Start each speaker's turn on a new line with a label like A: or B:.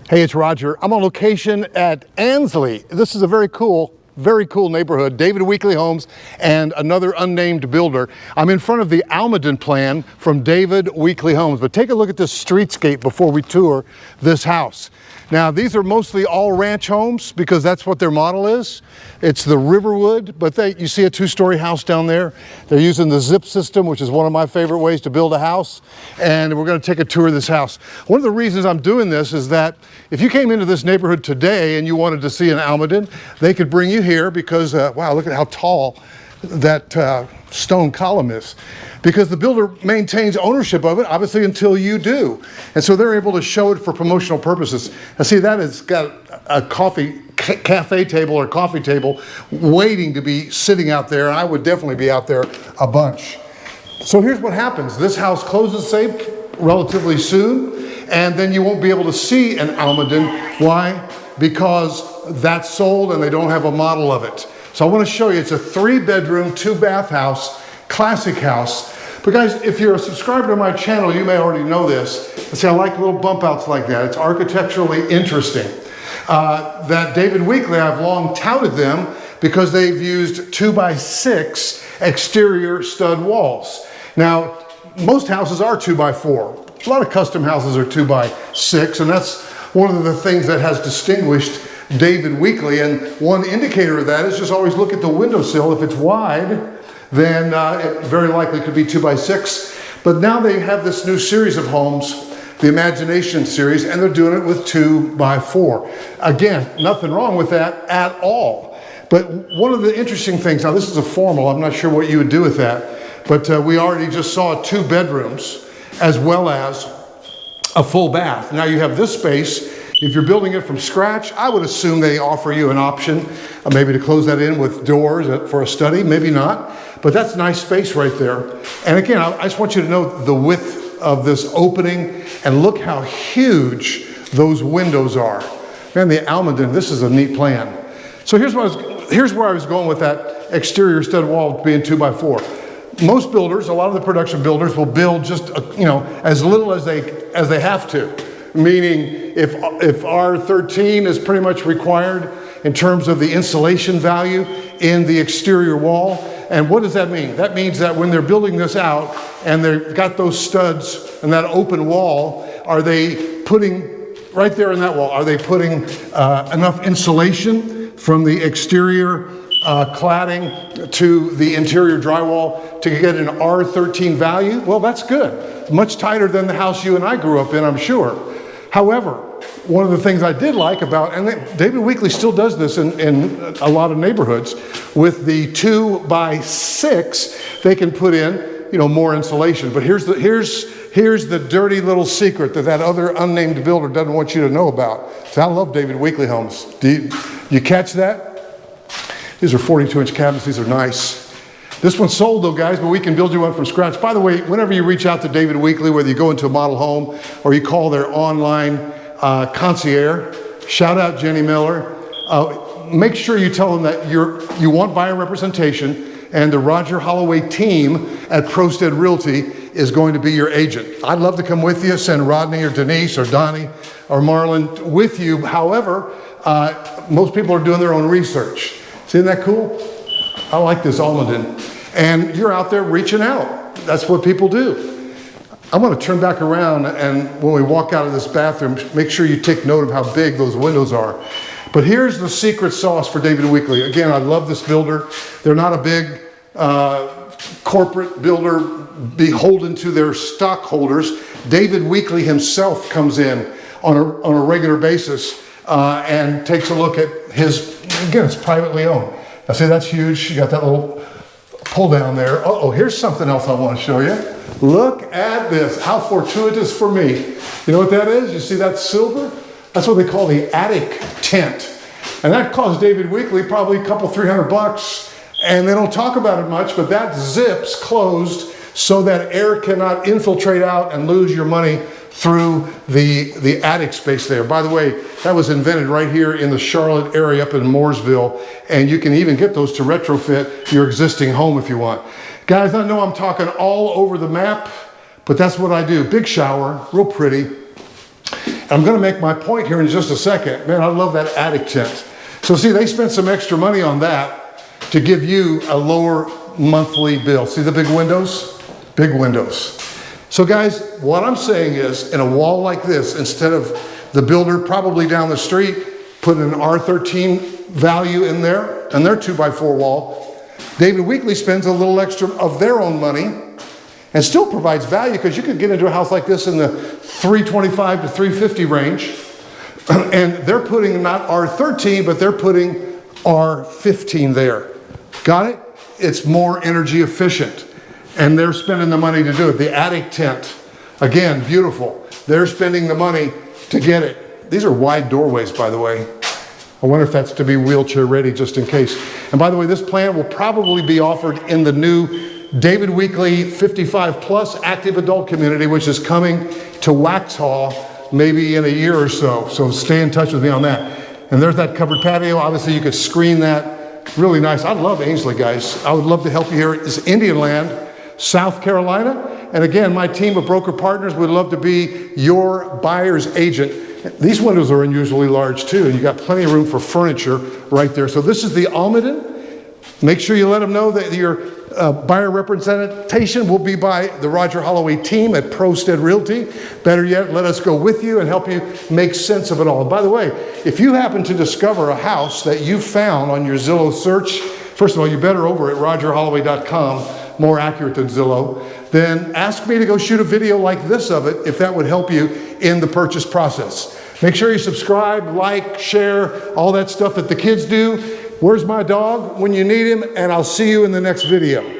A: Hey, it's Roger. I'm on location at Ansley. This is a very cool neighborhood. David Weekley Homes and another unnamed builder. I'm in front of the ALMADEN plan from David Weekley Homes. But take a look at this streetscape before we tour this house. Now, these are mostly all ranch homes because that's what their model is. It's the RIVERWOOD, but you see a two-story house down there. They're using the zip system, which is one of my favorite ways to build a house. And we're going to take a tour of this house. One of the reasons I'm doing this is that if you came into this neighborhood today and you wanted to see an ALMADEN, they could bring you here because, wow, look at how tall that stone column is. Because the builder maintains ownership of it, obviously, until you do. And so they're able to show it for promotional purposes. Now see, that has got a cafe table or coffee table waiting to be sitting out there. And I would definitely be out there a bunch. So here's what happens. This house closes, say, relatively soon, and then you won't be able to see an ALMADEN. Why? Because that's sold and they don't have a model of it. So I want to show you, it's a 3-bedroom, 2-bath house, classic house. But guys, if you're a subscriber to my channel, you may already know this. See, I like little bump outs like that. It's architecturally interesting. That David Weekley, I've long touted them because they've used 2x6 exterior stud walls. Now, most houses are 2x4. A lot of custom houses are 2x6, and that's one of the things that has distinguished David Weekley. And one indicator of that is just always look at the windowsill. If it's wide, then it very likely could be 2x6. But now they have this new series of homes, the Imagination series, and they're doing it with 2x4. Again, nothing wrong with that at all. But one of the interesting things, now this is a formal, I'm not sure what you would do with that, but we already just saw 2 bedrooms as well as a full bath. Now you have this space. If you're building it from scratch, I would assume they offer you an option, maybe to close that in with doors for a study, maybe not. But that's nice space right there. And again, I just want you to know the width of this opening and look how huge those windows are. Man, the ALMADEN, this is a neat plan. So here's where I was going with that exterior stud wall being 2x4. Most builders, a lot of the production builders will build just, as little as they have to. Meaning if R13 is pretty much required in terms of the insulation value in the exterior wall. And what does that mean? That means that when they're building this out and they've got those studs and that open wall, are they putting, right there in that wall, are they putting enough insulation from the exterior cladding to the interior drywall to get an R13 value? Well, that's good. Much tighter than the house you and I grew up in, I'm sure. However, one of the things I did like about, and David Weekley still does this in a lot of neighborhoods, with the 2x6, they can put in, more insulation. But here's the dirty little secret that other unnamed builder doesn't want you to know about. So I love David Weekley Homes. Do you catch that? These are 42-inch cabinets. These are nice. This one's sold though, guys, but we can build you one from scratch. By the way, whenever you reach out to David Weekley, whether you go into a model home or you call their online concierge, shout out Jenny Miller, make sure you tell them that you want buyer representation and the Roger Holloway team at ProStead Realty is going to be your agent. I'd love to come with you, send Rodney or Denise or Donnie or Marlon with you. However, most people are doing their own research. Isn't that cool? I like this ALMADEN. And you're out there reaching out. That's what people do. I'm going to turn back around, and when we walk out of this bathroom, make sure you take note of how big those windows are. But here's the secret sauce for David Weekley. Again, I love this builder. They're not a big corporate builder beholden to their stockholders. David Weekley himself comes in on a regular basis and takes a look at his, again, it's privately owned. Now see, that's huge. You got that little pull down there. Uh-oh, here's something else I want to show you. Look at this. How fortuitous for me. You know what that is? You see that silver? That's what they call the attic tent. And that cost David Weekley probably a couple, $300. And they don't talk about it much, but that zips closed so that air cannot infiltrate out and lose your money through the attic space there. By the way, that was invented right here in the Charlotte area up in Mooresville, and you can even get those to retrofit your existing home if you want. Guys, I know I'm talking all over the map, but that's what I do. Big shower, real pretty. I'm going to make my point here in just a second. Man, I love that attic tent. So see, they spent some extra money on that to give you a lower monthly bill. See the big windows? Big windows. So guys, what I'm saying is, in a wall like this, instead of the builder probably down the street put an R13 value in there, and their 2x4 wall, David Weekley spends a little extra of their own money and still provides value, because you could get into a house like this in the $325 to $350 range, and they're putting not R13, but they're putting R15 there. Got it? It's more energy efficient, and they're spending the money to do it. The attic tent, again, beautiful. They're spending the money to get it. These are wide doorways, by the way. I wonder if that's to be wheelchair ready, just in case. And by the way, this plan will probably be offered in the new David Weekley 55 plus active adult community, which is coming to Waxhaw maybe in a year or so. So stay in touch with me on that. And there's that covered patio. Obviously you could screen that. Really nice. I love Ansley, guys. I would love to help you here. It's Indian Land, South Carolina. And again, my team of broker partners would love to be your buyer's agent. These windows are unusually large too, and you got plenty of room for furniture right there. So this is the ALMADEN. Make sure you let them know that your buyer representation will be by the Roger Holloway team at Prosted Realty. Better yet, let us go with you and help you make sense of it all. And by the way, if you happen to discover a house that you found on your Zillow search, first of all, you're better over at rogerholloway.com, more accurate than Zillow, then ask me to go shoot a video like this of it if that would help you in the purchase process. Make sure you subscribe, like, share, all that stuff that the kids do. Where's my dog when you need him? And I'll see you in the next video.